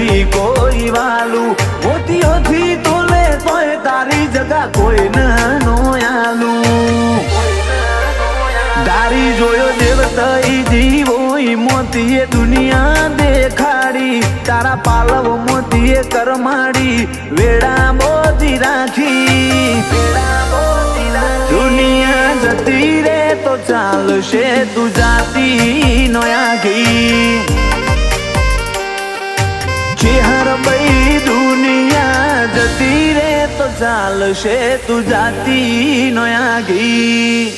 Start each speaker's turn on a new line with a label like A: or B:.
A: નથી કોઈ વાલું મોતીઓથી તોલે તોય તારી જગા કોઈ નો આલું તારી જોયો દેવતઈ જીવો મોતીએ દુનિયા દેખાડી તારા પાલવ મોતીએ કરમાડી વેડા બોધી રાખી દુનિયા જતી રે તો ચાલશે તું જાતી નો આગી ચેહર બઈ દુનિયા જતી રે તો ચાલશે તું જાતી નો આગી